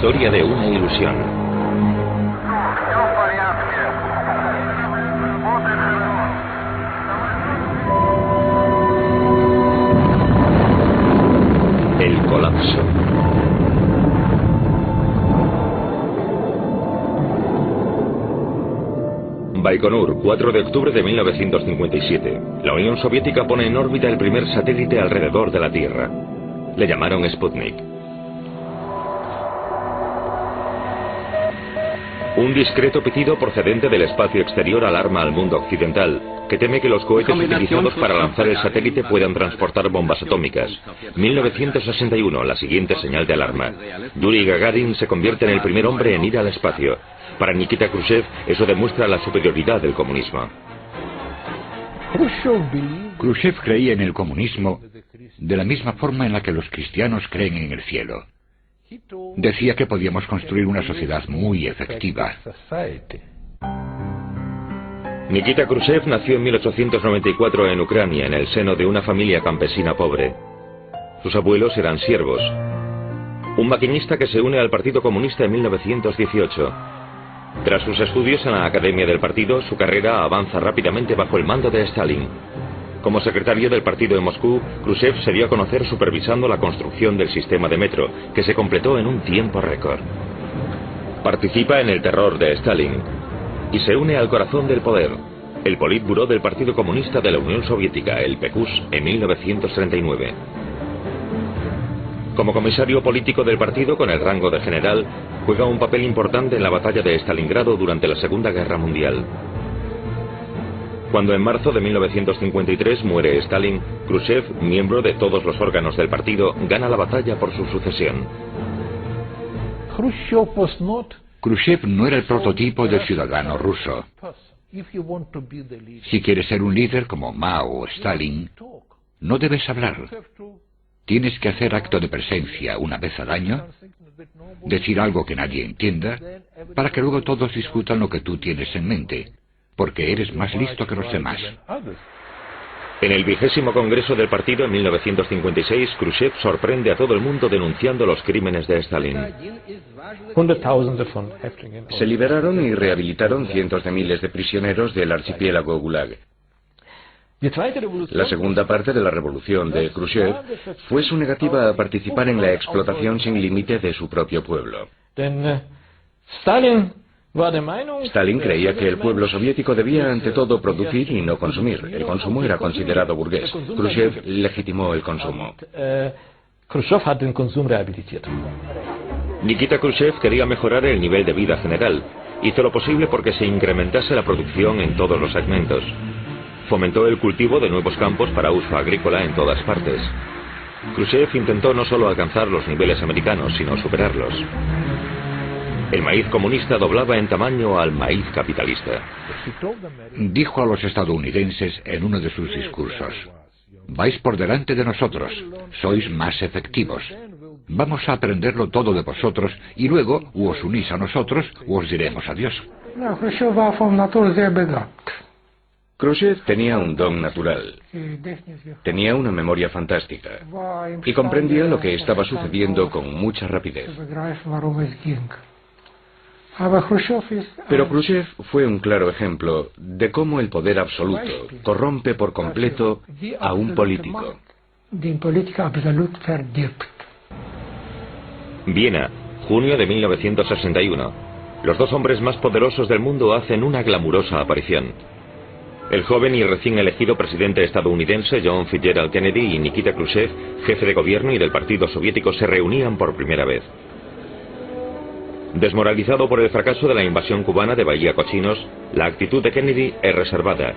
historia de una ilusión. El colapso. Baikonur, 4 de octubre de 1957. La Unión Soviética pone en órbita el primer satélite alrededor de la Tierra. Le llamaron Sputnik. Un discreto pitido procedente del espacio exterior alarma al mundo occidental, que teme que los cohetes utilizados para lanzar el satélite puedan transportar bombas atómicas. 1961, la siguiente señal de alarma. Yuri Gagarin se convierte en el primer hombre en ir al espacio. Para Nikita Khrushchev, eso demuestra la superioridad del comunismo. Khrushchev creía en el comunismo de la misma forma en la que los cristianos creen en el cielo. Decía que podíamos construir una sociedad muy efectiva. Nikita Khrushchev nació en 1894 en Ucrania, en el seno de una familia campesina pobre. Sus abuelos eran siervos. Un maquinista que se une al Partido Comunista en 1918. Tras sus estudios en la Academia del Partido, su carrera avanza rápidamente bajo el mando de Stalin. Como secretario del partido en Moscú, Khrushchev se dio a conocer supervisando la construcción del sistema de metro, que se completó en un tiempo récord. Participa en el terror de Stalin y se une al corazón del poder, el Politburó del Partido Comunista de la Unión Soviética, el PQS, en 1939. Como comisario político del partido con el rango de general, juega un papel importante en la batalla de Stalingrado durante la Segunda Guerra Mundial. Cuando en marzo de 1953 muere Stalin, Khrushchev, miembro de todos los órganos del partido, gana la batalla por su sucesión. Khrushchev no era el prototipo del ciudadano ruso. Si quieres ser un líder como Mao o Stalin, no debes hablar. Tienes que hacer acto de presencia una vez al año, decir algo que nadie entienda, para que luego todos discutan lo que tú tienes en mente, porque eres más listo que los demás. En el 20º Congreso del Partido en 1956, Khrushchev sorprende a todo el mundo denunciando los crímenes de Stalin. Se liberaron y rehabilitaron cientos de miles de prisioneros del archipiélago Gulag. La segunda parte de la revolución de Khrushchev fue su negativa a participar en la explotación sin límite de su propio pueblo. Stalin creía que el pueblo soviético debía ante todo producir y no consumir. El consumo era considerado burgués. Khrushchev legitimó el consumo. Nikita Khrushchev quería mejorar el nivel de vida general. Hizo lo posible porque se incrementase la producción en todos los segmentos. Fomentó el cultivo de nuevos campos para uso agrícola en todas partes. Khrushchev intentó no solo alcanzar los niveles americanos, sino superarlos. El maíz comunista doblaba en tamaño al maíz capitalista. Dijo a los estadounidenses en uno de sus discursos: vais por delante de nosotros, sois más efectivos. Vamos a aprenderlo todo de vosotros y luego o os unís a nosotros o os diremos adiós. Khrushchev tenía un don natural. Tenía una memoria fantástica y comprendía lo que estaba sucediendo con mucha rapidez. Pero Khrushchev fue un claro ejemplo de cómo el poder absoluto corrompe por completo a un político. Viena, junio de 1961. Los dos hombres más poderosos del mundo hacen una glamurosa aparición. El joven y recién elegido presidente estadounidense John Fitzgerald Kennedy y Nikita Khrushchev, jefe de gobierno y del Partido Soviético, se reunían por primera vez. Desmoralizado por el fracaso de la invasión cubana de Bahía Cochinos, la actitud de Kennedy es reservada.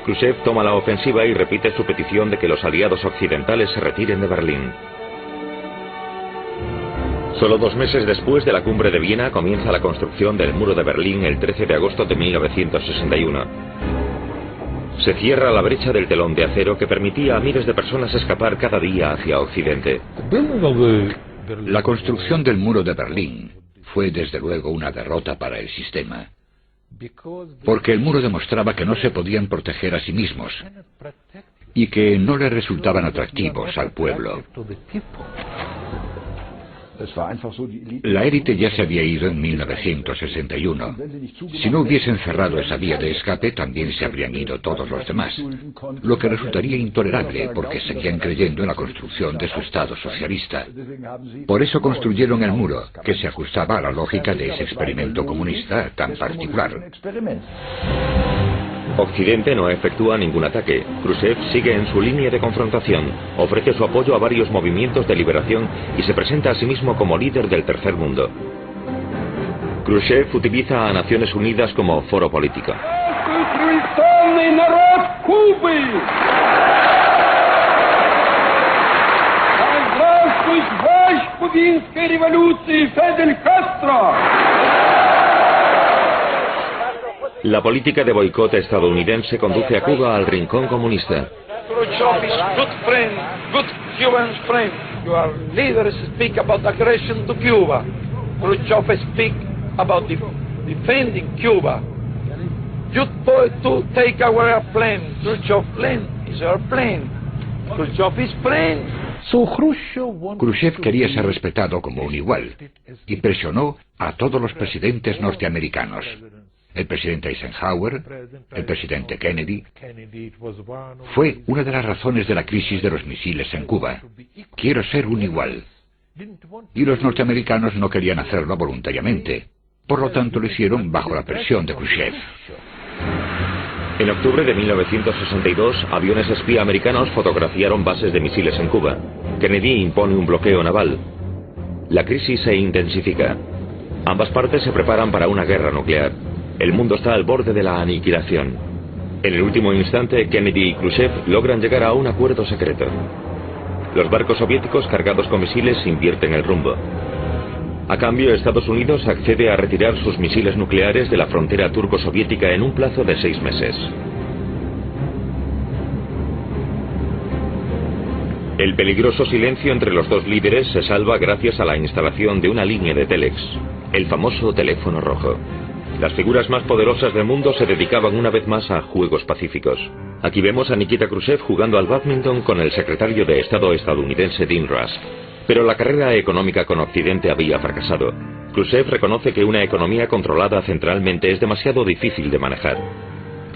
Khrushchev toma la ofensiva y repite su petición de que los aliados occidentales se retiren de Berlín. Solo 2 meses después de la cumbre de Viena comienza la construcción del muro de Berlín el 13 de agosto de 1961. Se cierra la brecha del telón de acero que permitía a miles de personas escapar cada día hacia Occidente. La construcción del muro de Berlín fue desde luego una derrota para el sistema, porque el muro demostraba que no se podían proteger a sí mismos y que no le resultaban atractivos al pueblo. La élite ya se había ido en 1961. Si no hubiesen cerrado esa vía de escape, también se habrían ido todos los demás, lo que resultaría intolerable porque seguían creyendo en la construcción de su Estado socialista. Por eso construyeron el muro, que se ajustaba a la lógica de ese experimento comunista tan particular. Occidente no efectúa ningún ataque. Khrushchev sigue en su línea de confrontación, ofrece su apoyo a varios movimientos de liberación y se presenta a sí mismo como líder del tercer mundo. Khrushchev utiliza a Naciones Unidas como foro político. La política de boicot estadounidense conduce a Cuba al rincón comunista. Khrushchev is good friend, good Cuban friend. Your leaders speak about aggression to Cuba. Khrushchev speak about defending Cuba. You to take our airplane. Khrushchev plane is our plane. Khrushchev is plane. Khrushchev quería ser respetado como un igual y presionó a todos los presidentes norteamericanos. El presidente Eisenhower, el presidente Kennedy. Fue una de las razones de la crisis de los misiles en Cuba. Quiero ser un igual. Y los norteamericanos no querían hacerlo voluntariamente. Por lo tanto, lo hicieron bajo la presión de Khrushchev. En octubre de 1962, aviones espía americanos fotografiaron bases de misiles en Cuba. Kennedy impone un bloqueo naval. La crisis se intensifica. Ambas partes se preparan para una guerra nuclear. El mundo está al borde de la aniquilación. En el último instante, Kennedy y Khrushchev logran llegar a un acuerdo secreto. Los barcos soviéticos cargados con misiles invierten el rumbo. A cambio, Estados Unidos accede a retirar sus misiles nucleares de la frontera turco-soviética en un plazo de 6 meses. El peligroso silencio entre los dos líderes se salva gracias a la instalación de una línea de Telex, el famoso teléfono rojo. Las figuras más poderosas del mundo se dedicaban una vez más a juegos pacíficos. Aquí vemos a Nikita Khrushchev jugando al bádminton con el secretario de Estado estadounidense Dean Rusk. Pero la carrera económica con Occidente había fracasado. Khrushchev reconoce que una economía controlada centralmente es demasiado difícil de manejar.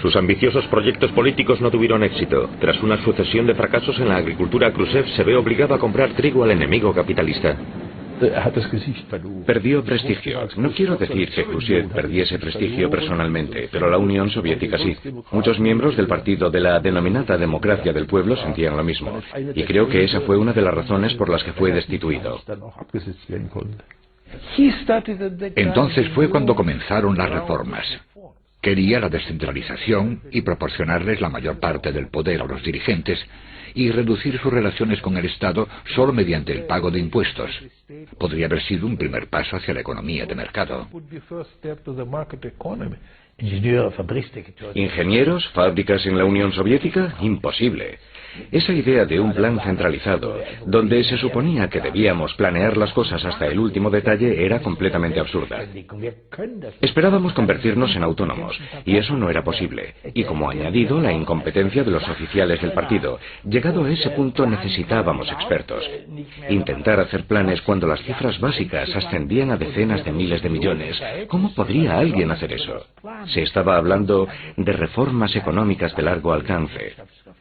Sus ambiciosos proyectos políticos no tuvieron éxito. Tras una sucesión de fracasos en la agricultura, Khrushchev se ve obligado a comprar trigo al enemigo capitalista. Perdió prestigio. No quiero decir que Khrushchev perdiese prestigio personalmente, pero la Unión Soviética sí. Muchos miembros del partido de la denominada democracia del pueblo sentían lo mismo. Y creo que esa fue una de las razones por las que fue destituido. Entonces fue cuando comenzaron las reformas. Quería la descentralización y proporcionarles la mayor parte del poder a los dirigentes y reducir sus relaciones con el Estado solo mediante el pago de impuestos. Podría haber sido un primer paso hacia la economía de mercado. ¿Ingenieros? ¿Fábricas en la Unión Soviética? Imposible. Esa idea de un plan centralizado, donde se suponía que debíamos planear las cosas hasta el último detalle, era completamente absurda. Esperábamos convertirnos en autónomos, y eso no era posible. Y como añadido, la incompetencia de los oficiales del partido. Llegado a ese punto necesitábamos expertos. Intentar hacer planes cuando las cifras básicas ascendían a decenas de miles de millones. ¿Cómo podría alguien hacer eso? Se estaba hablando de reformas económicas de largo alcance.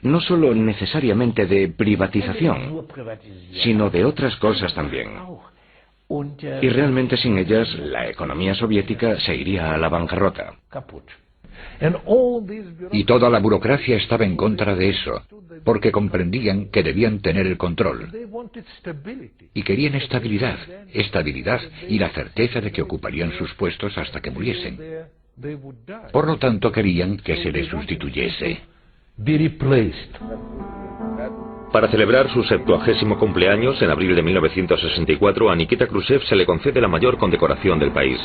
No solo necesariamente de privatización, sino de otras cosas también. Y realmente sin ellas, la economía soviética se iría a la bancarrota. Y toda la burocracia estaba en contra de eso, porque comprendían que debían tener el control. Y querían estabilidad y la certeza de que ocuparían sus puestos hasta que muriesen. Por lo tanto, querían que se les sustituyese. Para celebrar su 70º cumpleaños, en abril de 1964, a Nikita Khrushchev se le concede la mayor condecoración del país,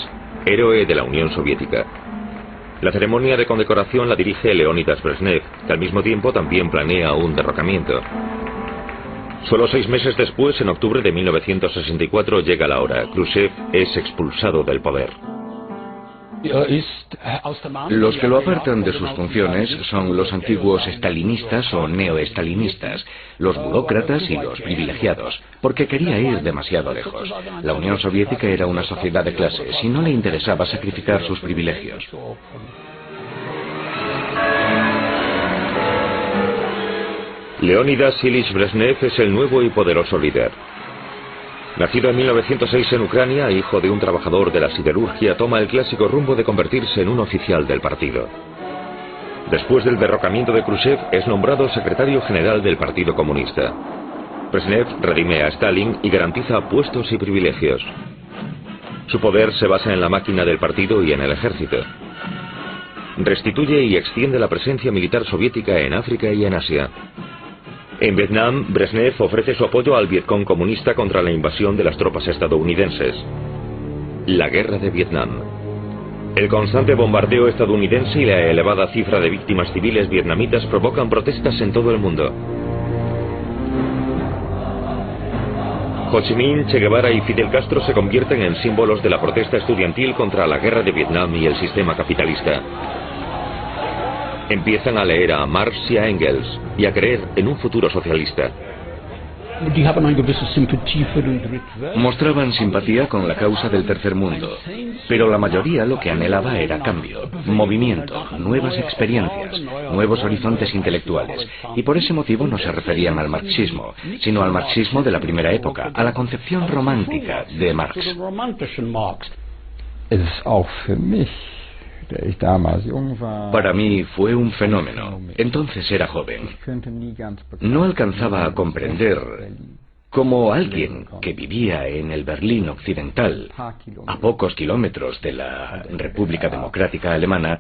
Héroe de la Unión Soviética. La ceremonia de condecoración la dirige Leonidas Brezhnev, que al mismo tiempo también planea un derrocamiento. Solo 6 meses después, en octubre de 1964, llega la hora. Khrushchev es expulsado del poder. Los que lo apartan de sus funciones son los antiguos estalinistas o neoestalinistas, los burócratas y los privilegiados, porque quería ir demasiado lejos. La Unión Soviética era una sociedad de clases y no le interesaba sacrificar sus privilegios. Leonidas Ilich Brezhnev es el nuevo y poderoso líder. Nacido en 1906 en Ucrania, hijo de un trabajador de la siderurgia, toma el clásico rumbo de convertirse en un oficial del partido. Después del derrocamiento de Khrushchev, es nombrado secretario general del Partido Comunista. Brezhnev redime a Stalin y garantiza puestos y privilegios. Su poder se basa en la máquina del partido y en el ejército. Restituye y extiende la presencia militar soviética en África y en Asia. En Vietnam, Brezhnev ofrece su apoyo al Vietcong comunista contra la invasión de las tropas estadounidenses. La guerra de Vietnam. El constante bombardeo estadounidense y la elevada cifra de víctimas civiles vietnamitas provocan protestas en todo el mundo. Ho Chi Minh, Che Guevara y Fidel Castro se convierten en símbolos de la protesta estudiantil contra la guerra de Vietnam y el sistema capitalista. Empiezan a leer a Marx y a Engels y a creer en un futuro socialista. Mostraban simpatía con la causa del tercer mundo, pero la mayoría lo que anhelaba era cambio, movimiento, nuevas experiencias, nuevos horizontes intelectuales, y por ese motivo no se referían al marxismo, sino al marxismo de la primera época, a la concepción romántica de Marx. Para mí fue un fenómeno. Entonces era joven. No alcanzaba a comprender cómo alguien que vivía en el Berlín occidental, a pocos kilómetros de la República Democrática Alemana,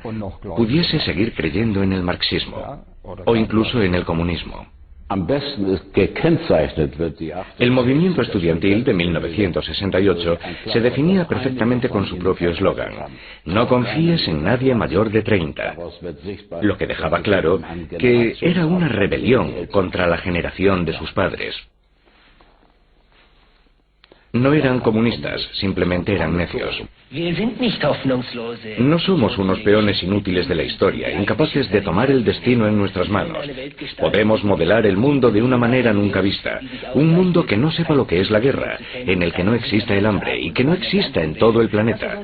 pudiese seguir creyendo en el marxismo o incluso en el comunismo. El movimiento estudiantil de 1968 se definía perfectamente con su propio eslogan: no confíes en nadie mayor de 30, lo que dejaba claro que era una rebelión contra la generación de sus padres. No eran comunistas, simplemente eran necios. No somos unos peones inútiles de la historia, incapaces de tomar el destino en nuestras manos. Podemos modelar el mundo de una manera nunca vista. Un mundo que no sepa lo que es la guerra, en el que no exista el hambre y que no exista en todo el planeta.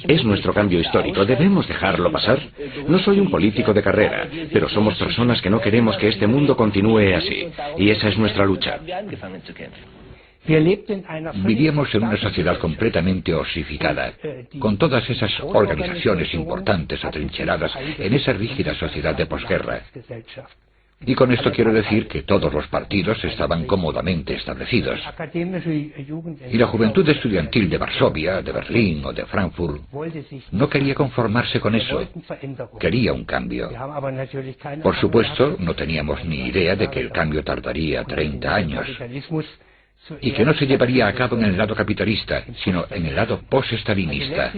Es nuestro cambio histórico, ¿debemos dejarlo pasar? No soy un político de carrera, pero somos personas que no queremos que este mundo continúe así. Y esa es nuestra lucha. Vivíamos en una sociedad completamente osificada, con todas esas organizaciones importantes atrincheradas en esa rígida sociedad de posguerra. Y con esto quiero decir que todos los partidos estaban cómodamente establecidos. Y la juventud estudiantil de Varsovia, de Berlín o de Frankfurt no quería conformarse con eso. Quería un cambio. Por supuesto, no teníamos ni idea de que el cambio tardaría 30 años. Y que no se llevaría a cabo en el lado capitalista, sino en el lado post-estalinista.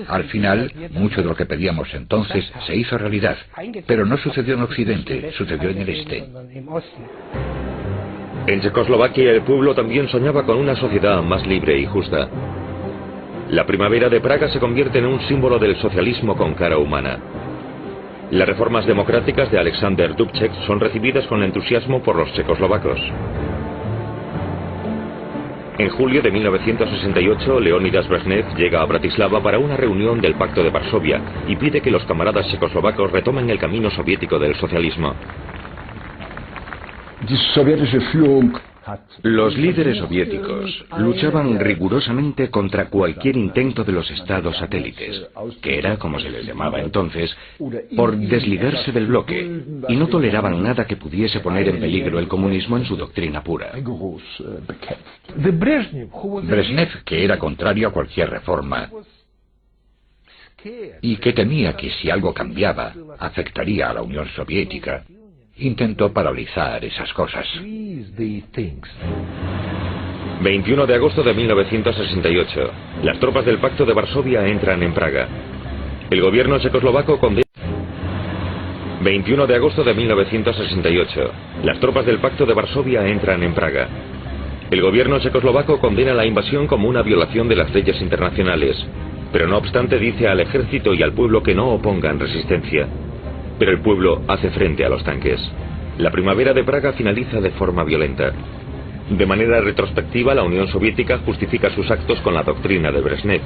Al final, mucho de lo que pedíamos entonces se hizo realidad, pero no sucedió en Occidente, sucedió en el Este. En Checoslovaquia el pueblo también soñaba con una sociedad más libre y justa. La primavera de Praga se convierte en un símbolo del socialismo con cara humana. Las reformas democráticas de Alexander Dubček son recibidas con entusiasmo por los checoslovacos. En julio de 1968, Leonidas Brezhnev llega a Bratislava para una reunión del Pacto de Varsovia y pide que los camaradas checoslovacos retomen el camino soviético del socialismo. Los líderes soviéticos luchaban rigurosamente contra cualquier intento de los estados satélites, que era como se les llamaba entonces, por desligarse del bloque, y no toleraban nada que pudiese poner en peligro el comunismo en su doctrina pura. Brezhnev, que era contrario a cualquier reforma, y que temía que si algo cambiaba, afectaría a la Unión Soviética, intentó paralizar esas cosas. 21 de agosto de 1968. Las tropas del Pacto de Varsovia entran en Praga. El gobierno checoslovaco condena... 21 de agosto de 1968. Las tropas del Pacto de Varsovia entran en Praga. El gobierno checoslovaco condena la invasión como una violación de las leyes internacionales. Pero no obstante dice al ejército y al pueblo que no opongan resistencia. Pero el pueblo hace frente a los tanques. La primavera de Praga finaliza de forma violenta. De manera retrospectiva, la Unión Soviética justifica sus actos con la doctrina de Brezhnev,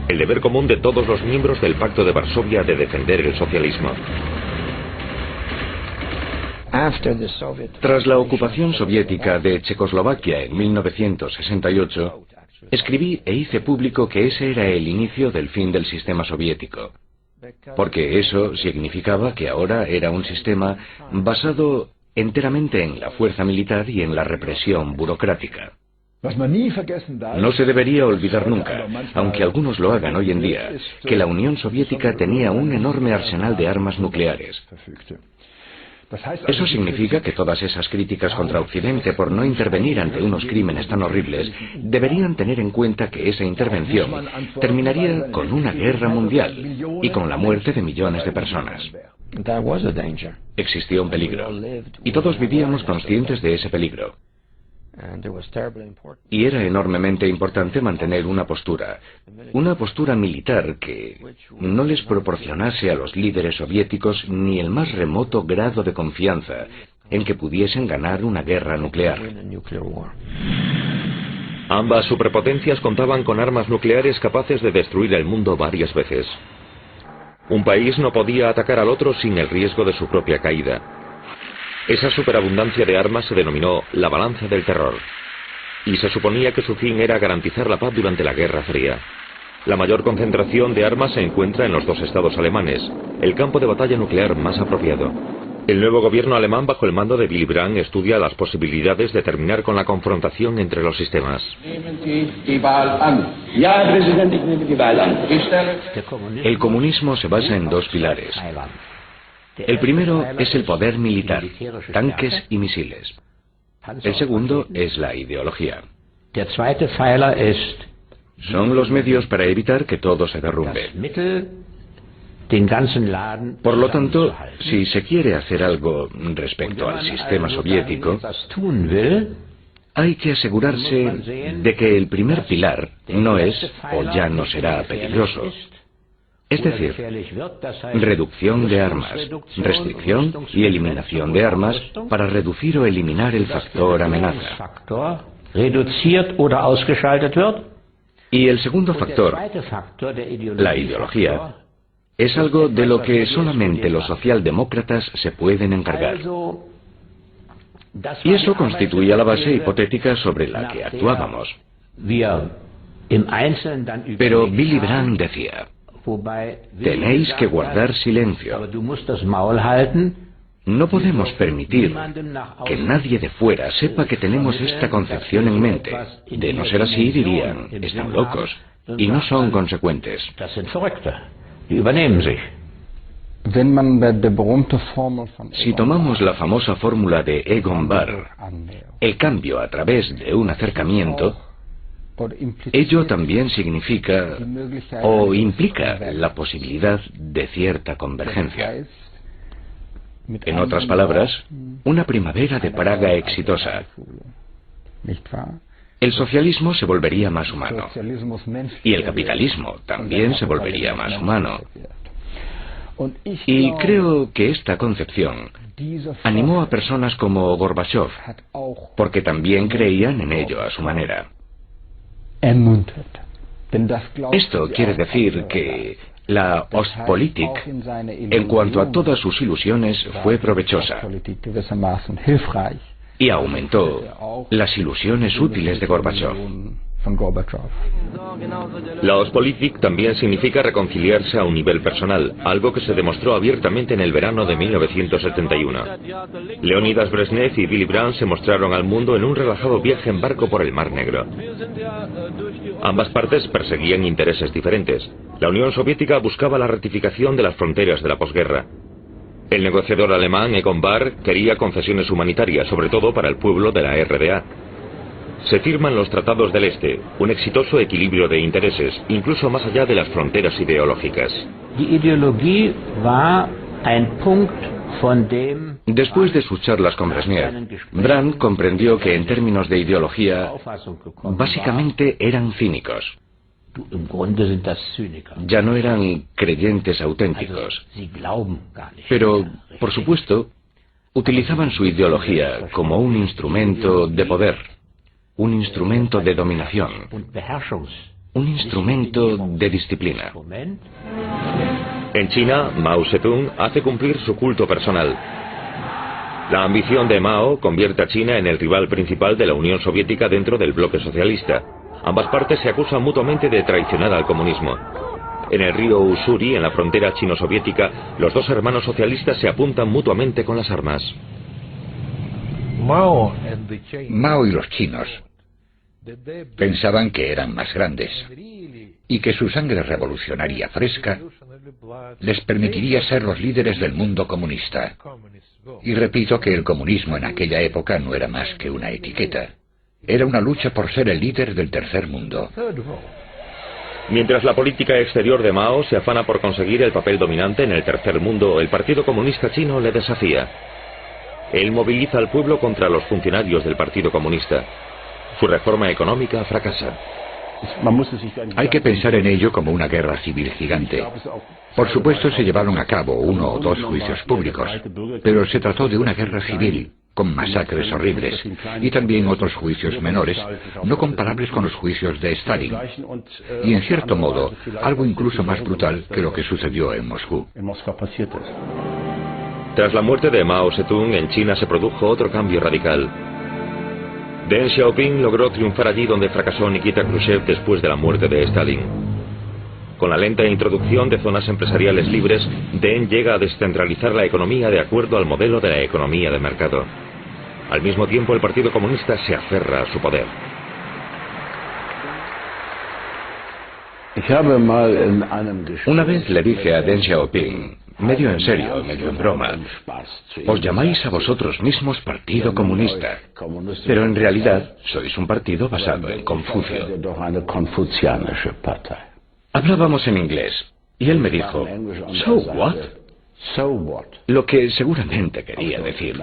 el deber común de todos los miembros del Pacto de Varsovia de defender el socialismo. Tras la ocupación soviética de Checoslovaquia en 1968, escribí e hice público que ese era el inicio del fin del sistema soviético, porque eso significaba que ahora era un sistema basado enteramente en la fuerza militar y en la represión burocrática. No se debería olvidar nunca, aunque algunos lo hagan hoy en día, que la Unión Soviética tenía un enorme arsenal de armas nucleares. Eso significa que todas esas críticas contra Occidente por no intervenir ante unos crímenes tan horribles deberían tener en cuenta que esa intervención terminaría con una guerra mundial y con la muerte de millones de personas. Existía un peligro, y todos vivíamos conscientes de ese peligro. Y era enormemente importante mantener una postura militar que no les proporcionase a los líderes soviéticos ni el más remoto grado de confianza en que pudiesen ganar una guerra nuclear. Ambas superpotencias contaban con armas nucleares capaces de destruir el mundo varias veces. Un país no podía atacar al otro sin el riesgo de su propia caída. Esa superabundancia de armas se denominó la balanza del terror, y se suponía que su fin era garantizar la paz durante la Guerra Fría. La mayor concentración de armas se encuentra en los dos estados alemanes, el campo de batalla nuclear más apropiado. El nuevo gobierno alemán, bajo el mando de Willy Brandt, estudia las posibilidades de terminar con la confrontación entre los sistemas. El comunismo se basa en dos pilares. El primero es el poder militar, tanques y misiles. El segundo es la ideología. Son los medios para evitar que todo se derrumbe. Por lo tanto, si se quiere hacer algo respecto al sistema soviético, hay que asegurarse de que el primer pilar no es o ya no será peligroso. Es decir, reducción de armas, restricción y eliminación de armas para reducir o eliminar el factor amenaza. Y el segundo factor, la ideología, es algo de lo que solamente los socialdemócratas se pueden encargar. Y eso constituía la base hipotética sobre la que actuábamos. Pero Willy Brandt decía: tenéis que guardar silencio. No podemos permitir que nadie de fuera sepa que tenemos esta concepción en mente. De no ser así, dirían, están locos, y no son consecuentes. Si tomamos la famosa fórmula de Egon Bahr, el cambio a través de un acercamiento, ello también significa o implica la posibilidad de cierta convergencia. En otras palabras, una primavera de Praga exitosa. El socialismo se volvería más humano, y el capitalismo también se volvería más humano. Y creo que esta concepción animó a personas como Gorbachev, porque también creían en ello a su manera. Esto quiere decir que la Ostpolitik, en cuanto a todas sus ilusiones, fue provechosa y aumentó las ilusiones útiles de Gorbachev. La Ostpolitik también significa reconciliarse a un nivel personal, algo que se demostró abiertamente en el verano de 1971. Leonidas Brezhnev y Willy Brandt se mostraron al mundo en un relajado viaje en barco por el Mar Negro. Ambas partes perseguían intereses diferentes. La Unión Soviética buscaba la ratificación de las fronteras de la posguerra. El negociador alemán Egon Bahr quería concesiones humanitarias, sobre todo para el pueblo de la RDA. Se firman los Tratados del Este, un exitoso equilibrio de intereses, incluso más allá de las fronteras ideológicas. Después de sus charlas con Brezhnev, Brandt comprendió que en términos de ideología, básicamente eran cínicos. Ya no eran creyentes auténticos. Pero, por supuesto, utilizaban su ideología como un instrumento de poder, un instrumento de dominación, un instrumento de disciplina. En China, Mao Zedong hace cumplir su culto personal. La ambición de Mao convierte a China en el rival principal de la Unión Soviética dentro del bloque socialista. Ambas partes se acusan mutuamente de traicionar al comunismo. En el río Ussuri, en la frontera chino-soviética, los dos hermanos socialistas se apuntan mutuamente con las armas. Mao y los chinos pensaban que eran más grandes y que su sangre revolucionaria fresca les permitiría ser los líderes del mundo comunista. Y repito que el comunismo en aquella época no era más que una etiqueta. Era una lucha por ser el líder del tercer mundo. Mientras la política exterior de Mao se afana por conseguir el papel dominante en el tercer mundo, el Partido Comunista Chino le desafía. Él moviliza al pueblo contra los funcionarios del Partido Comunista. Su reforma económica fracasa. Hay que pensar en ello como una guerra civil gigante. Por supuesto se llevaron a cabo 1 o 2 juicios públicos, pero se trató de una guerra civil, con masacres horribles, y también otros juicios menores, no comparables con los juicios de Stalin, y en cierto modo, algo incluso más brutal que lo que sucedió en Moscú. Tras la muerte de Mao Zedong, en China se produjo otro cambio radical. Deng Xiaoping logró triunfar allí donde fracasó Nikita Khrushchev después de la muerte de Stalin. Con la lenta introducción de zonas empresariales libres, Deng llega a descentralizar la economía de acuerdo al modelo de la economía de mercado. Al mismo tiempo, el Partido Comunista se aferra a su poder. Una vez le dije a Deng Xiaoping, medio en serio, medio en broma, os llamáis a vosotros mismos Partido Comunista, pero en realidad sois un partido basado en Confucio. Hablábamos en inglés, y él me dijo, ¿so what? Lo que seguramente quería decir,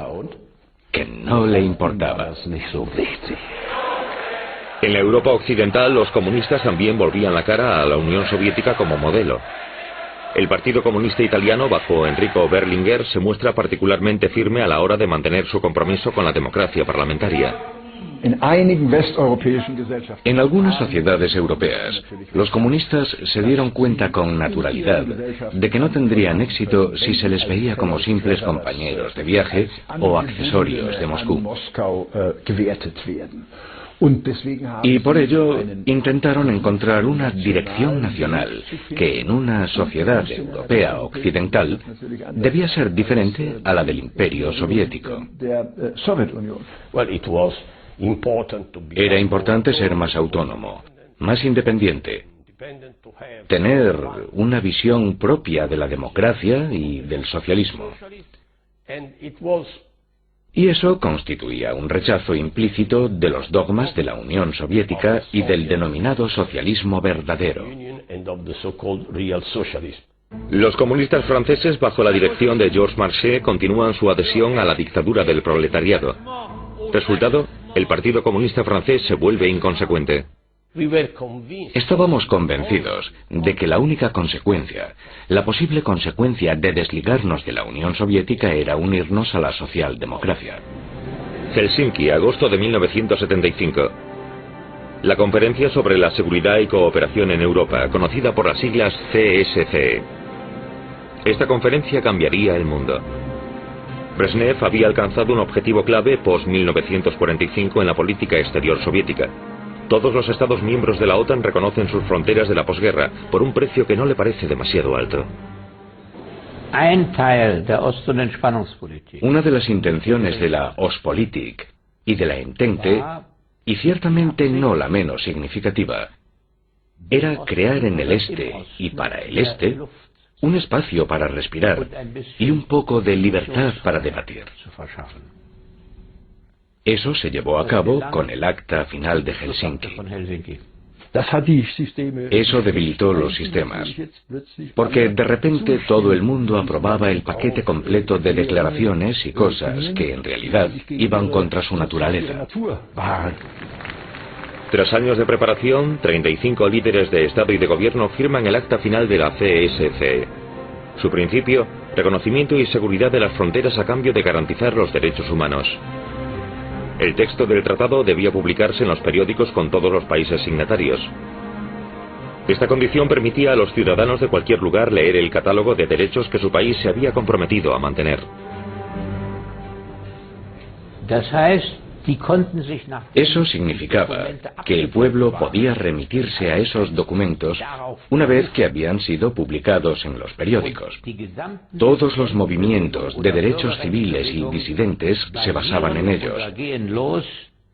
que no le importaba. En la Europa occidental, los comunistas también volvían la cara a la Unión Soviética como modelo. El Partido Comunista Italiano, bajo Enrico Berlinguer, se muestra particularmente firme a la hora de mantener su compromiso con la democracia parlamentaria. En algunas sociedades europeas, los comunistas se dieron cuenta con naturalidad de que no tendrían éxito si se les veía como simples compañeros de viaje o accesorios de Moscú. Y por ello intentaron encontrar una dirección nacional que en una sociedad europea occidental debía ser diferente a la del Imperio Soviético. Era importante ser más autónomo, más independiente, tener una visión propia de la democracia y del socialismo. Y eso constituía un rechazo implícito de los dogmas de la Unión Soviética y del denominado socialismo verdadero. Los comunistas franceses, bajo la dirección de Georges Marchais, continúan su adhesión a la dictadura del proletariado. Resultado, el Partido Comunista francés se vuelve inconsecuente. Estábamos convencidos de que la única consecuencia, la posible consecuencia de desligarnos de la Unión Soviética era unirnos a la socialdemocracia. Helsinki, agosto de 1975. La Conferencia sobre la Seguridad y Cooperación en Europa, conocida por las siglas CSCE. Esta conferencia cambiaría el mundo. Brezhnev había alcanzado un objetivo clave post-1945 en la política exterior soviética. Todos los Estados miembros de la OTAN reconocen sus fronteras de la posguerra por un precio que no le parece demasiado alto. Una de las intenciones de la Ostpolitik y de la Entente, y ciertamente no la menos significativa, era crear en el este y para el este un espacio para respirar y un poco de libertad para debatir. Eso se llevó a cabo con el Acta Final de Helsinki. Eso debilitó los sistemas, porque de repente todo el mundo aprobaba el paquete completo de declaraciones y cosas que en realidad iban contra su naturaleza. Tras años de preparación, 35 líderes de Estado y de Gobierno firman el acta final de la CSCE. Su principio, reconocimiento y seguridad de las fronteras a cambio de garantizar los derechos humanos. El texto del tratado debía publicarse en los periódicos con todos los países signatarios. Esta condición permitía a los ciudadanos de cualquier lugar leer el catálogo de derechos que su país se había comprometido a mantener. Eso significaba que el pueblo podía remitirse a esos documentos una vez que habían sido publicados en los periódicos. Todos los movimientos de derechos civiles y disidentes se basaban en ellos,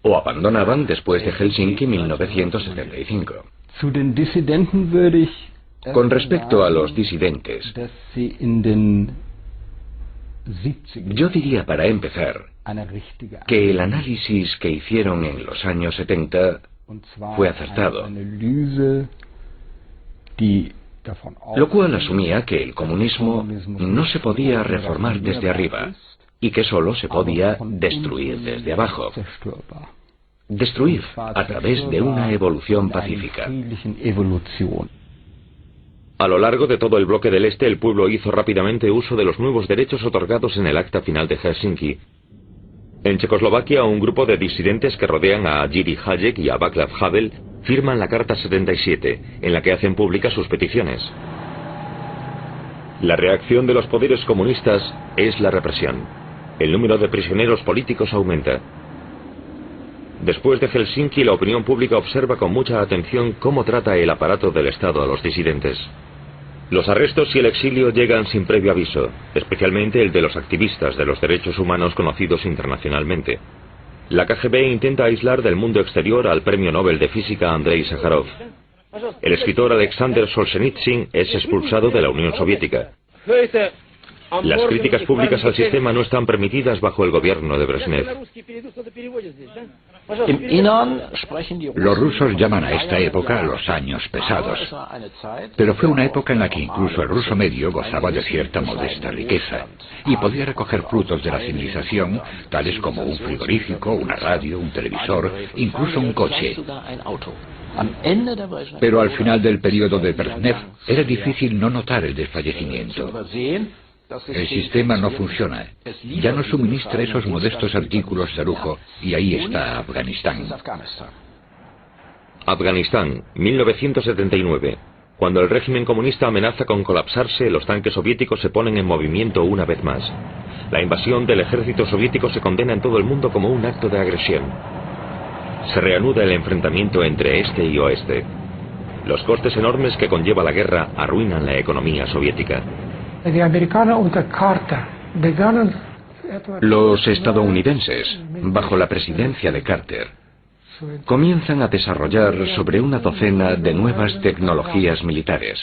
o abandonaban después de Helsinki 1975. Con respecto a los disidentes, yo diría para empezar que el análisis que hicieron en los años 70 fue acertado, lo cual asumía que el comunismo no se podía reformar desde arriba y que solo se podía destruir desde abajo. Destruir a través de una evolución pacífica. A lo largo de todo el bloque del Este, el pueblo hizo rápidamente uso de los nuevos derechos otorgados en el acta final de Helsinki. En Checoslovaquia, un grupo de disidentes que rodean a Jiří Hájek y a Václav Havel firman la Carta 77, en la que hacen públicas sus peticiones. La reacción de los poderes comunistas es la represión. El número de prisioneros políticos aumenta. Después de Helsinki, la opinión pública observa con mucha atención cómo trata el aparato del Estado a los disidentes. Los arrestos y el exilio llegan sin previo aviso, especialmente el de los activistas de los derechos humanos conocidos internacionalmente. La KGB intenta aislar del mundo exterior al premio Nobel de Física Andrei Sájarov. El escritor Alexander Solzhenitsyn es expulsado de la Unión Soviética. Las críticas públicas al sistema no están permitidas bajo el gobierno de Brezhnev. Los rusos llaman a esta época los años pesados, pero fue una época en la que incluso el ruso medio gozaba de cierta modesta riqueza y podía recoger frutos de la civilización, tales como un frigorífico, una radio, un televisor, incluso un coche. Pero al final del periodo de Brezhnev era difícil no notar el desfallecimiento. El sistema no funciona. Ya no suministra esos modestos artículos de lujo y ahí está Afganistán. Afganistán, 1979. Cuando el régimen comunista amenaza con colapsarse, los tanques soviéticos se ponen en movimiento una vez más. La invasión del ejército soviético se condena en todo el mundo como un acto de agresión. Se reanuda el enfrentamiento entre este y oeste. Los costes enormes que conlleva la guerra arruinan la economía soviética. Los estadounidenses, bajo la presidencia de Carter, comienzan a desarrollar sobre una docena de nuevas tecnologías militares.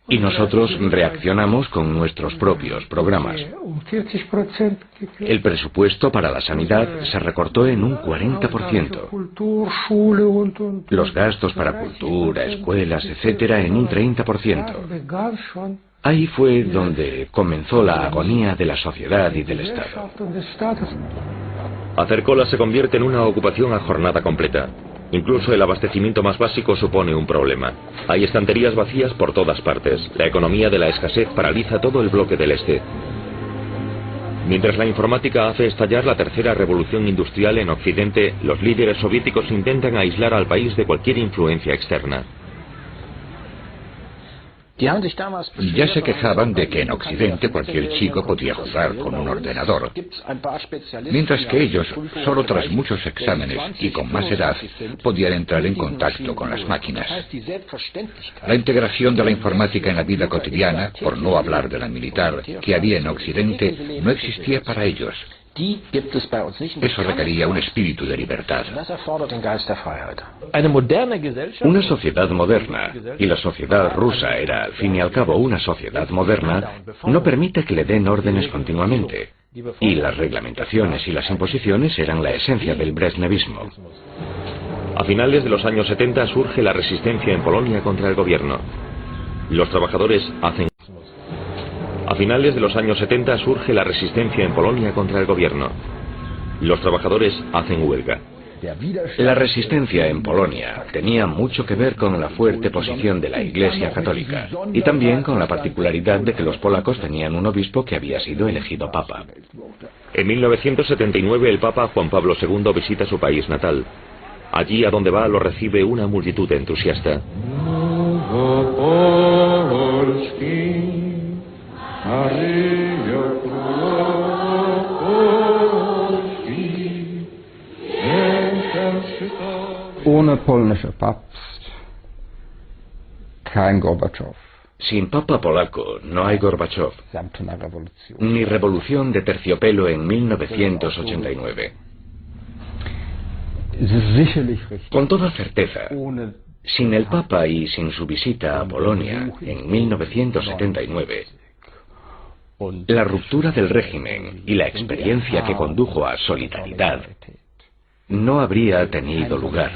Y nosotros reaccionamos con nuestros propios programas. El presupuesto para la sanidad se recortó en un 40%. Los gastos para cultura, escuelas, etcétera, en un 30%. Ahí fue donde comenzó la agonía de la sociedad y del Estado. Hacer cola se convierte en una ocupación a jornada completa. Incluso el abastecimiento más básico supone un problema. Hay estanterías vacías por todas partes. La economía de la escasez paraliza todo el bloque del Este. Mientras la informática hace estallar la tercera revolución industrial en Occidente, los líderes soviéticos intentan aislar al país de cualquier influencia externa. Ya se quejaban de que en Occidente cualquier chico podía jugar con un ordenador, mientras que ellos, solo tras muchos exámenes y con más edad, podían entrar en contacto con las máquinas. La integración de la informática en la vida cotidiana, por no hablar de la militar, que había en Occidente, no existía para ellos. Eso requería un espíritu de libertad. Una sociedad moderna, y la sociedad rusa era al fin y al cabo una sociedad moderna, no permite que le den órdenes continuamente. Y las reglamentaciones y las imposiciones eran la esencia del brezhnevismo. A finales de los años 70 surge la resistencia en Polonia contra el gobierno. Los trabajadores hacen... A finales de los años 70 surge la resistencia en Polonia contra el gobierno. Los trabajadores hacen huelga. La resistencia en Polonia tenía mucho que ver con la fuerte posición de la Iglesia Católica y también con la particularidad de que los polacos tenían un obispo que había sido elegido papa. En 1979 el Papa Juan Pablo II visita su país natal. Allí a donde va lo recibe una multitud entusiasta. Ohne polnische Papst, kein Gorbatschow. Sin papa polaco no hay Gorbachev, ni revolución de terciopelo en 1989. Con toda certeza, sin el papa y sin su visita a Polonia en 1979, la ruptura del régimen y la experiencia que condujo a Solidaridad no habría tenido lugar.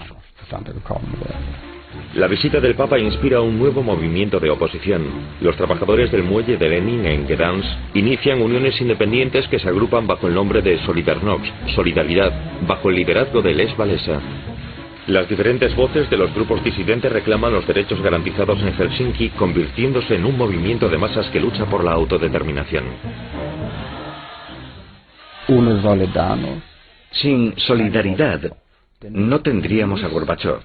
La visita del Papa inspira un nuevo movimiento de oposición. Los trabajadores del muelle de Lenin en Gdansk inician uniones independientes que se agrupan bajo el nombre de Solidarność, Solidaridad, bajo el liderazgo de Lech Walesa. Las diferentes voces de los grupos disidentes reclaman los derechos garantizados en Helsinki, convirtiéndose en un movimiento de masas que lucha por la autodeterminación. Sin Solidaridad no tendríamos a Gorbachev,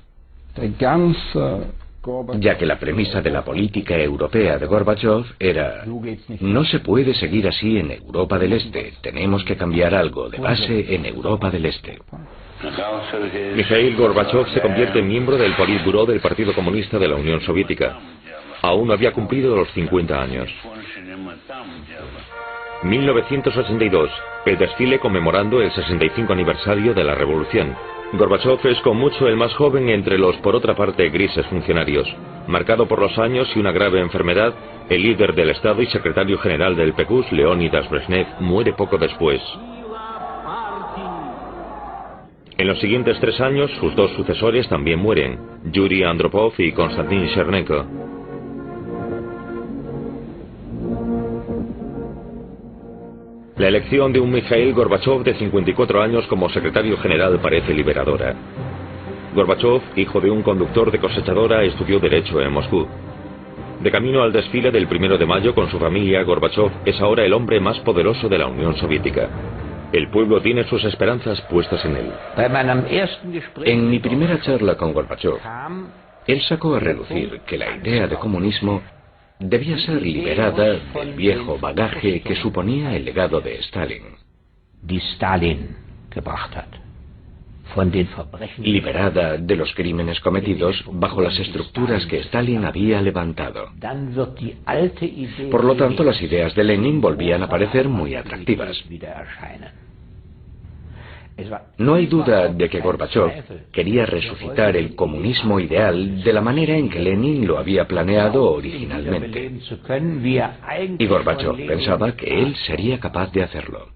ya que la premisa de la política europea de Gorbachev era: no se puede seguir así en Europa del Este, tenemos que cambiar algo de base en Europa del Este. Mikhail Gorbachev se convierte en miembro del Politburó del Partido Comunista de la Unión Soviética. Aún no había cumplido los 50 años. 1982, el desfile conmemorando el 65 aniversario de la Revolución. Gorbachev es con mucho el más joven entre los, por otra parte, grises funcionarios. Marcado por los años y una grave enfermedad, el líder del Estado y secretario general del PQS, Leonidas Brezhnev, muere poco después. En los siguientes 3 años, sus 2 sucesores también mueren, Yuri Andropov y Konstantin Chernenko. La elección de un Mikhail Gorbachev de 54 años como secretario general parece liberadora. Gorbachev, hijo de un conductor de cosechadora, estudió Derecho en Moscú. De camino al desfile del 1 de mayo con su familia, Gorbachev es ahora el hombre más poderoso de la Unión Soviética. El pueblo tiene sus esperanzas puestas en él. En mi primera charla con Gorbachev, él sacó a relucir que la idea de comunismo debía ser liberada del viejo bagaje que suponía el legado de Stalin. Liberada de los crímenes cometidos bajo las estructuras que Stalin había levantado. Por lo tanto, las ideas de Lenin volvían a parecer muy atractivas. No hay duda de que Gorbachev quería resucitar el comunismo ideal de la manera en que Lenin lo había planeado originalmente. Y Gorbachev pensaba que él sería capaz de hacerlo.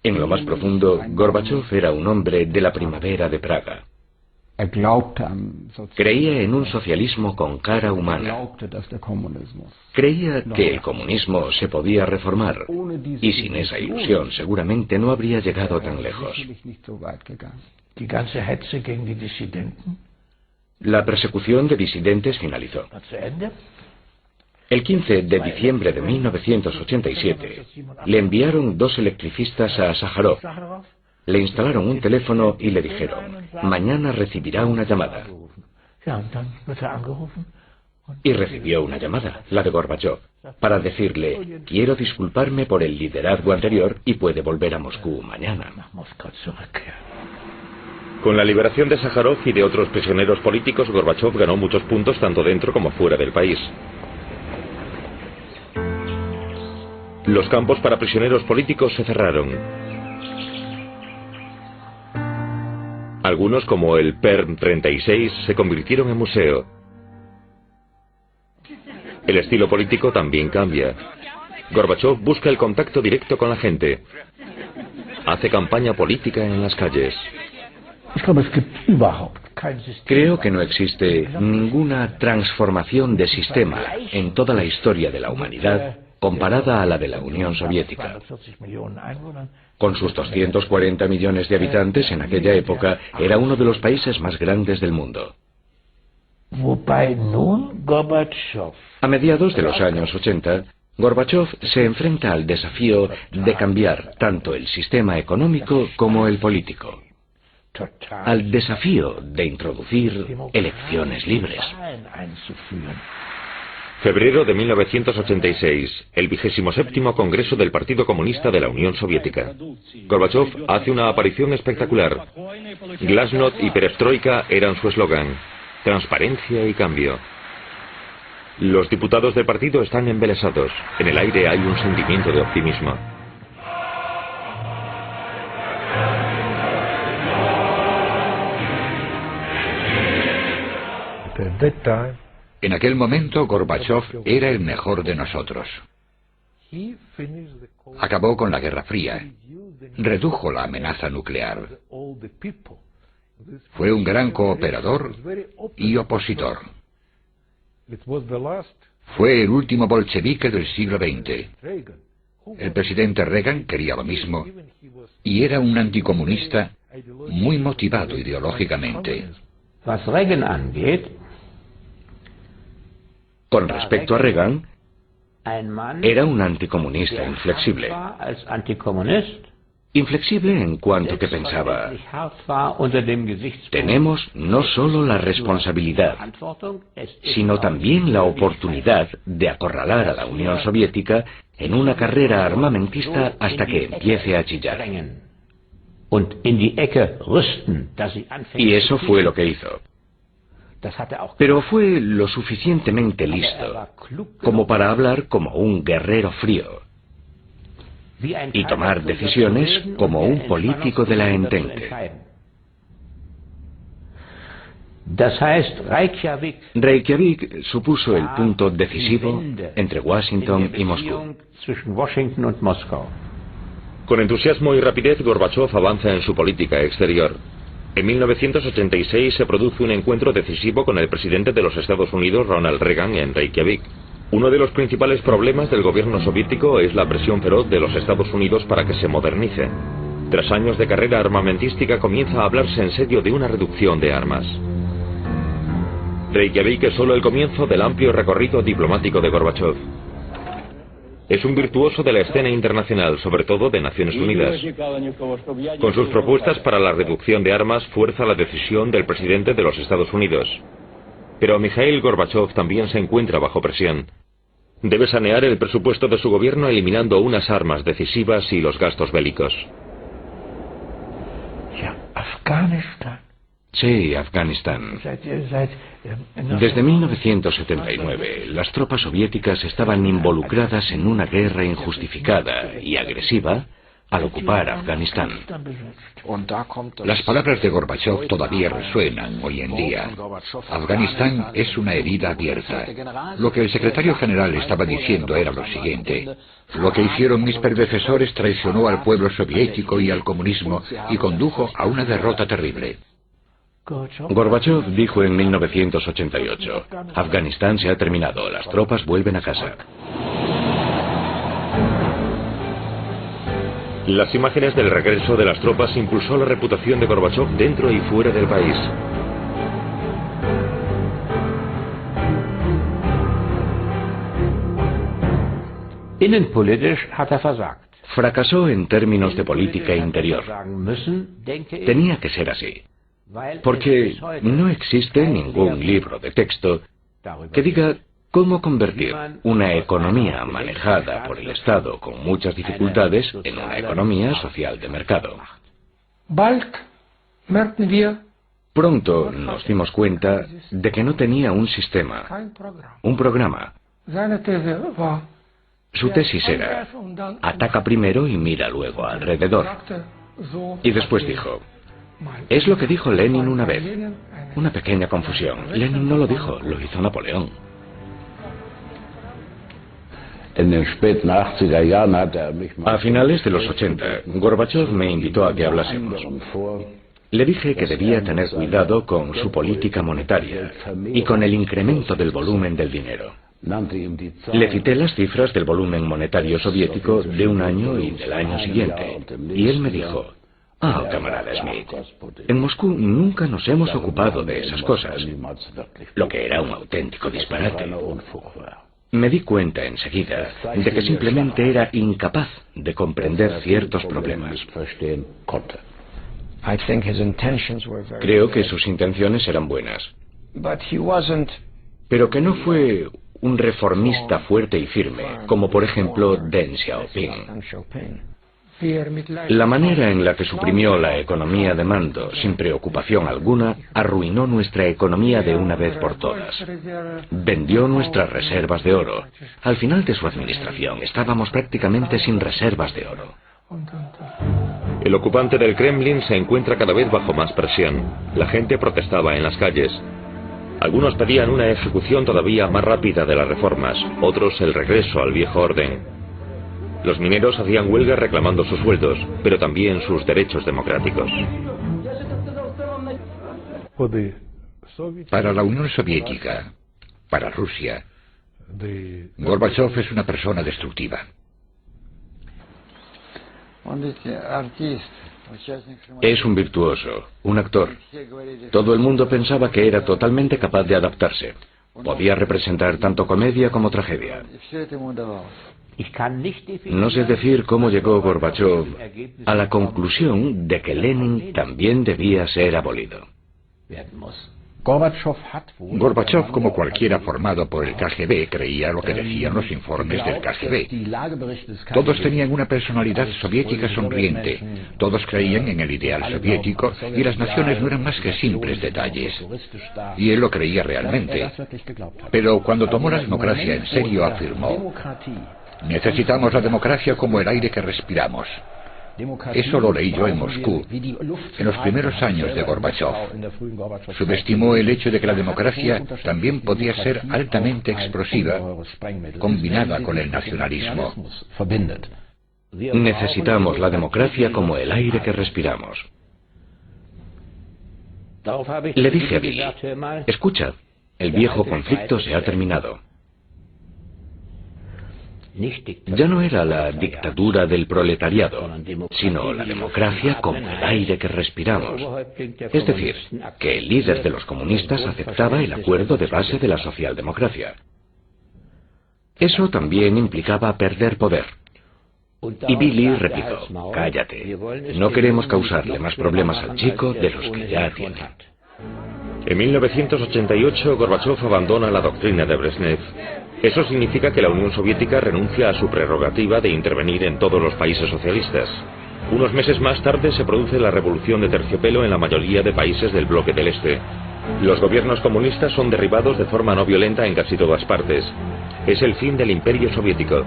En lo más profundo, Gorbachev era un hombre de la primavera de Praga. Creía en un socialismo con cara humana. Creía que el comunismo se podía reformar, y sin esa ilusión seguramente no habría llegado tan lejos. La persecución de disidentes finalizó. El 15 de diciembre de 1987 le enviaron 2 electricistas a Sájarov. Le instalaron un teléfono y le dijeron: mañana recibirá una llamada. Y recibió una llamada, la de Gorbachev, para decirle: quiero disculparme por el liderazgo anterior y puede volver a Moscú mañana. Con la liberación de Sájarov y de otros prisioneros políticos, Gorbachev ganó muchos puntos tanto dentro como fuera del país. Los campos para prisioneros políticos se cerraron. Algunos, como el Perm 36, se convirtieron en museo. El estilo político también cambia. Gorbachev busca el contacto directo con la gente. Hace campaña política en las calles. Creo que no existe ninguna transformación de sistema en toda la historia de la humanidad comparada a la de la Unión Soviética. Con sus 240 millones de habitantes en aquella época, era uno de los países más grandes del mundo. A mediados de los años 80, Gorbachov se enfrenta al desafío de cambiar tanto el sistema económico como el político, al desafío de introducir elecciones libres. Febrero de 1986, el 27º Congreso del Partido Comunista de la Unión Soviética. Gorbachov hace una aparición espectacular. Glasnost y Perestroika eran su eslogan. Transparencia y cambio. Los diputados del partido están embelesados. En el aire hay un sentimiento de optimismo. En aquel momento, Gorbachov era el mejor de nosotros. Acabó con la Guerra Fría. Redujo la amenaza nuclear. Fue un gran cooperador y opositor. Fue el último bolchevique del siglo XX. El presidente Reagan quería lo mismo y era un anticomunista muy motivado ideológicamente. Con respecto a Reagan, era un anticomunista inflexible. Inflexible en cuanto que pensaba, tenemos no solo la responsabilidad, sino también la oportunidad de acorralar a la Unión Soviética en una carrera armamentista hasta que empiece a chillar. Y eso fue lo que hizo. Pero fue lo suficientemente listo como para hablar como un guerrero frío y tomar decisiones como un político de la Entente. Reykjavik supuso el punto decisivo entre Washington y Moscú. Con entusiasmo y rapidez, Gorbachov avanza en su política exterior. En 1986 se produce un encuentro decisivo con el presidente de los Estados Unidos, Ronald Reagan, en Reykjavik. Uno de los principales problemas del gobierno soviético es la presión feroz de los Estados Unidos para que se modernice. Tras años de carrera armamentística comienza a hablarse en serio de una reducción de armas. Reykjavik es solo el comienzo del amplio recorrido diplomático de Gorbachov. Es un virtuoso de la escena internacional, sobre todo de Naciones Unidas. Con sus propuestas para la reducción de armas fuerza la decisión del presidente de los Estados Unidos. Pero Mikhail Gorbachov también se encuentra bajo presión. Debe sanear el presupuesto de su gobierno eliminando unas armas decisivas y los gastos bélicos. Sí, Afganistán. Desde 1979, las tropas soviéticas estaban involucradas en una guerra injustificada y agresiva al ocupar Afganistán. Las palabras de Gorbachov todavía resuenan hoy en día. Afganistán es una herida abierta. Lo que el secretario general estaba diciendo era lo siguiente: lo que hicieron mis predecesores traicionó al pueblo soviético y al comunismo y condujo a una derrota terrible. Gorbachov dijo en 1988, Afganistán se ha terminado, las tropas vuelven a casa. Las imágenes del regreso de las tropas impulsó la reputación de Gorbachov dentro y fuera del país. Fracasó en términos de política interior. Tenía que ser así, porque no existe ningún libro de texto que diga cómo convertir una economía manejada por el Estado con muchas dificultades en una economía social de mercado. Pronto nos dimos cuenta de que no tenía un sistema, un programa. Su tesis era, ataca primero y mira luego alrededor. Y después dijo, es lo que dijo Lenin una vez. Una pequeña confusión. Lenin no lo dijo, lo hizo Napoleón. A finales de los 80, Gorbachov me invitó a que hablásemos. Le dije que debía tener cuidado con su política monetaria y con el incremento del volumen del dinero. Le cité las cifras del volumen monetario soviético de un año y del año siguiente, y él me dijo: "Ah, camarada Smith, en Moscú nunca nos hemos ocupado de esas cosas", lo que era un auténtico disparate. Me di cuenta enseguida de que simplemente era incapaz de comprender ciertos problemas. Creo que sus intenciones eran buenas, pero que no fue un reformista fuerte y firme, como por ejemplo Deng Xiaoping. La manera en la que suprimió la economía de mando sin preocupación alguna arruinó nuestra economía de una vez por todas. Vendió nuestras reservas de oro. Al final de su administración estábamos prácticamente sin reservas de oro. El ocupante del Kremlin se encuentra cada vez bajo más presión. La gente protestaba en las calles. Algunos pedían una ejecución todavía más rápida de las reformas, otros el regreso al viejo orden. Los mineros hacían huelga reclamando sus sueldos, pero también sus derechos democráticos. Para la Unión Soviética, para Rusia, Gorbachov es una persona destructiva. Es un virtuoso, un actor. Todo el mundo pensaba que era totalmente capaz de adaptarse. Podía representar tanto comedia como tragedia. No sé decir cómo llegó Gorbachov a la conclusión de que Lenin también debía ser abolido. Gorbachov, como cualquiera formado por el KGB, creía lo que decían los informes del KGB. Todos tenían una personalidad soviética sonriente, todos creían en el ideal soviético y las naciones no eran más que simples detalles. Y él lo creía realmente. Pero cuando tomó la democracia en serio afirmó: necesitamos la democracia como el aire que respiramos. Eso lo leí yo en Moscú, en los primeros años de Gorbachov. Subestimó el hecho de que la democracia también podía ser altamente explosiva, combinada con el nacionalismo. Necesitamos la democracia como el aire que respiramos. Le dije a Billy: escucha, el viejo conflicto se ha terminado. Ya no era la dictadura del proletariado, sino la democracia como el aire que respiramos. Es decir, que el líder de los comunistas aceptaba el acuerdo de base de la socialdemocracia. Eso también implicaba perder poder. Y Billy replicó: cállate, no queremos causarle más problemas al chico de los que ya tiene. En 1988, Gorbachov abandona la doctrina de Brezhnev. Eso significa que la Unión Soviética renuncia a su prerrogativa de intervenir en todos los países socialistas. Unos meses más tarde se produce la revolución de terciopelo en la mayoría de países del bloque del Este. Los gobiernos comunistas son derribados de forma no violenta en casi todas partes. Es el fin del Imperio Soviético.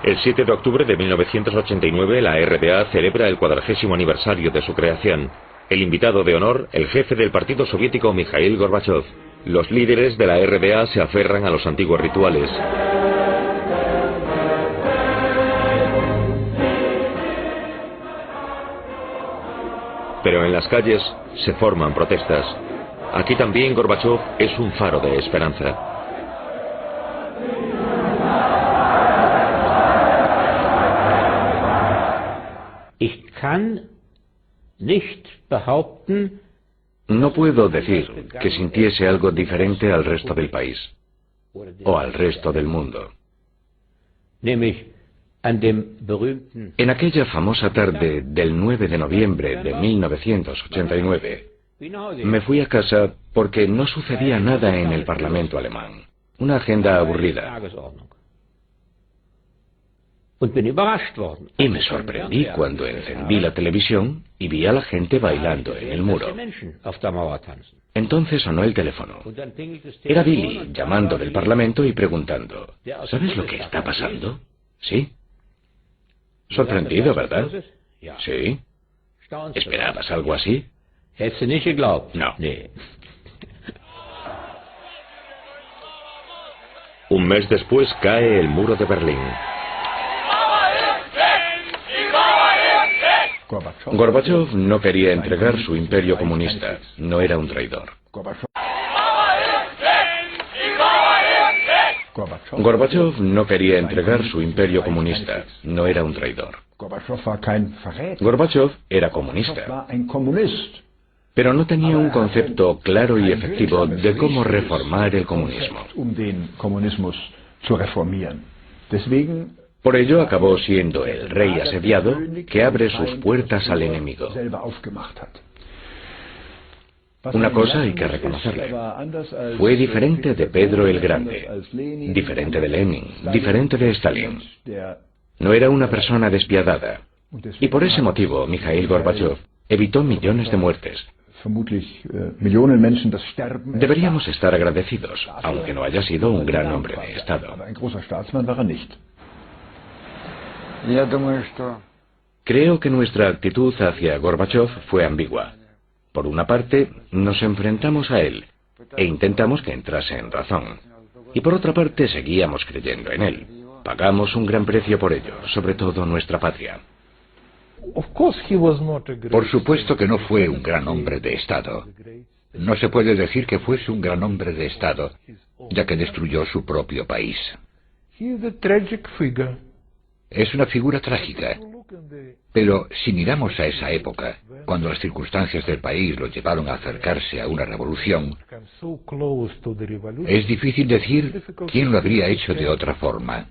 El 7 de octubre de 1989 la RDA celebra el 40º aniversario de su creación. El invitado de honor, el jefe del partido soviético Mikhail Gorbachov. Los líderes de la RDA se aferran a los antiguos rituales. Pero en las calles se forman protestas. Aquí también Gorbachov es un faro de esperanza. No puedo decir que sintiese algo diferente al resto del país o al resto del mundo. En aquella famosa tarde del 9 de noviembre de 1989, me fui a casa porque no sucedía nada en el Parlamento alemán. Una agenda aburrida. Y me sorprendí cuando encendí la televisión y vi a la gente bailando en el muro. Entonces sonó el teléfono. Era Billy llamando del Parlamento y preguntando: ¿sabes lo que está pasando? ¿Sí? Sorprendido, ¿verdad? Sí. ¿Esperabas algo así? No. Un mes después cae el muro de Berlín. Gorbachov no quería entregar su imperio comunista, no era un traidor. Gorbachov no quería entregar su imperio comunista, no era un traidor. Gorbachov era comunista, pero no tenía un concepto claro y efectivo de cómo reformar el comunismo. Por ello acabó siendo el rey asediado que abre sus puertas al enemigo. Una cosa hay que reconocerle. Fue diferente de Pedro el Grande, diferente de Lenin, diferente de Stalin. No era una persona despiadada. Y por ese motivo, Mikhail Gorbachov evitó millones de muertes. Deberíamos estar agradecidos, aunque no haya sido un gran hombre de Estado. Creo que nuestra actitud hacia Gorbachov fue ambigua. Por una parte, nos enfrentamos a él e intentamos que entrase en razón. Y por otra parte, seguíamos creyendo en él. Pagamos un gran precio por ello, sobre todo nuestra patria. Por supuesto que no fue un gran hombre de Estado. No se puede decir que fuese un gran hombre de Estado, ya que destruyó su propio país. Es una figura trágica. Pero si miramos a esa época, cuando las circunstancias del país lo llevaron a acercarse a una revolución, es difícil decir quién lo habría hecho de otra forma.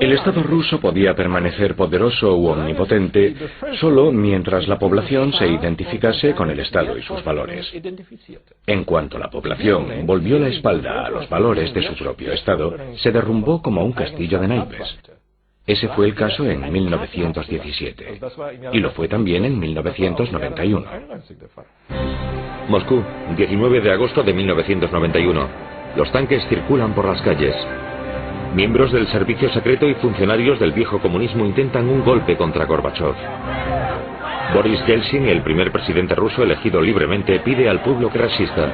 El Estado ruso podía permanecer poderoso u omnipotente solo mientras la población se identificase con el Estado y sus valores. En cuanto la población volvió la espalda a los valores de su propio Estado, se derrumbó como un castillo de naipes. Ese fue el caso en 1917, y lo fue también en 1991. Moscú, 19 de agosto de 1991. Los tanques circulan por las calles. Miembros del servicio secreto y funcionarios del viejo comunismo intentan un golpe contra Gorbachov. Boris Yeltsin, el primer presidente ruso elegido libremente, pide al pueblo que resista.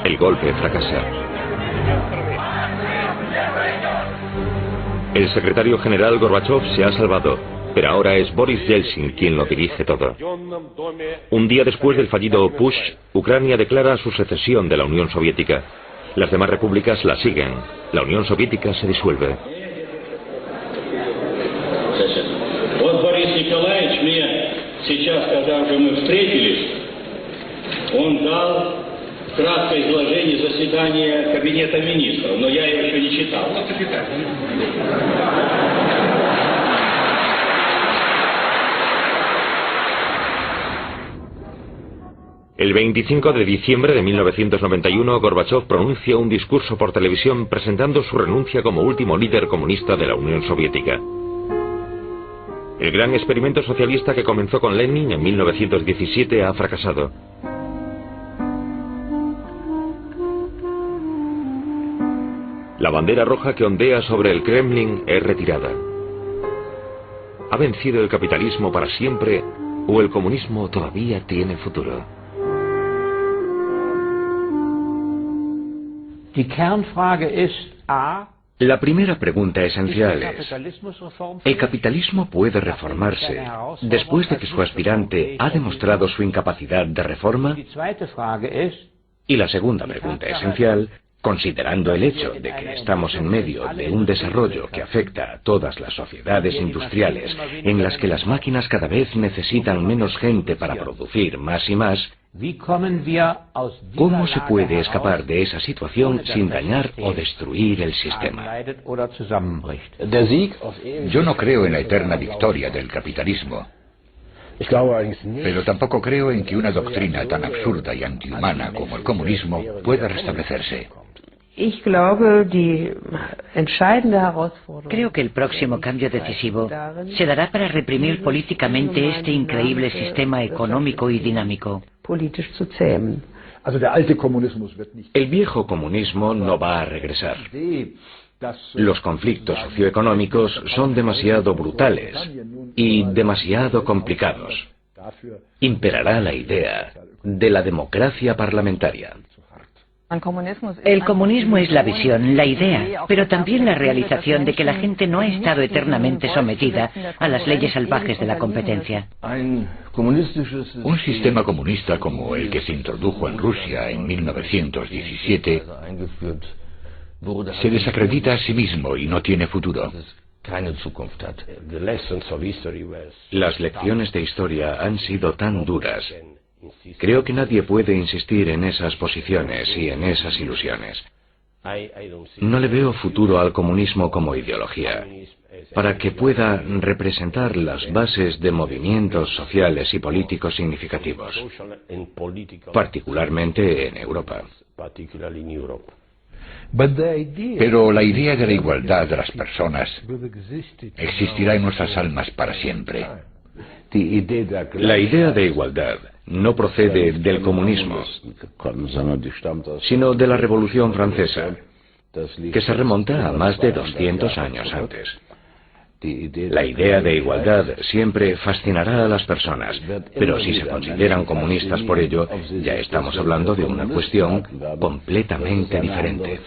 El golpe fracasa. El secretario general Gorbachov se ha salvado, pero ahora es Boris Yeltsin quien lo dirige todo. Un día después del fallido putsch, Ucrania declara su secesión de la Unión Soviética. Las demás repúblicas la siguen. La Unión Soviética se disuelve. Вот Борис Николаевич мне сейчас, когда уже мы встретились, он дал краткое изложение заседания Кабинета министров, но я его еще не читал. El 25 de diciembre de 1991, Gorbachov pronuncia un discurso por televisión presentando su renuncia como último líder comunista de la Unión Soviética. El gran experimento socialista que comenzó con Lenin en 1917 ha fracasado. La bandera roja que ondea sobre el Kremlin es retirada. ¿Ha vencido el capitalismo para siempre o el comunismo todavía tiene futuro? La primera pregunta esencial es, ¿el capitalismo puede reformarse después de que su aspirante ha demostrado su incapacidad de reforma? Y la segunda pregunta esencial, considerando el hecho de que estamos en medio de un desarrollo que afecta a todas las sociedades industriales, en las que las máquinas cada vez necesitan menos gente para producir más y más, ¿cómo se puede escapar de esa situación sin dañar o destruir el sistema? Yo no creo en la eterna victoria del capitalismo. Pero tampoco creo en que una doctrina tan absurda y antihumana como el comunismo pueda restablecerse. Creo que el próximo cambio decisivo se dará para reprimir políticamente este increíble sistema económico y dinámico. El viejo comunismo no va a regresar. Los conflictos socioeconómicos son demasiado brutales y demasiado complicados. Imperará la idea de la democracia parlamentaria. El comunismo es la visión, la idea, pero también la realización de que la gente no ha estado eternamente sometida a las leyes salvajes de la competencia. Un sistema comunista como el que se introdujo en Rusia en 1917 se desacredita a sí mismo y no tiene futuro. Las lecciones de historia han sido tan duras. Creo que nadie puede insistir en esas posiciones y en esas ilusiones. No le veo futuro al comunismo como ideología, para que pueda representar las bases de movimientos sociales y políticos significativos, particularmente en Europa. Pero la idea de la igualdad de las personas existirá en nuestras almas para siempre. La idea de igualdad no procede del comunismo, sino de la Revolución Francesa, que se remonta a más de 200 años antes. La idea de igualdad siempre fascinará a las personas, pero si se consideran comunistas por ello, ya estamos hablando de una cuestión completamente diferente.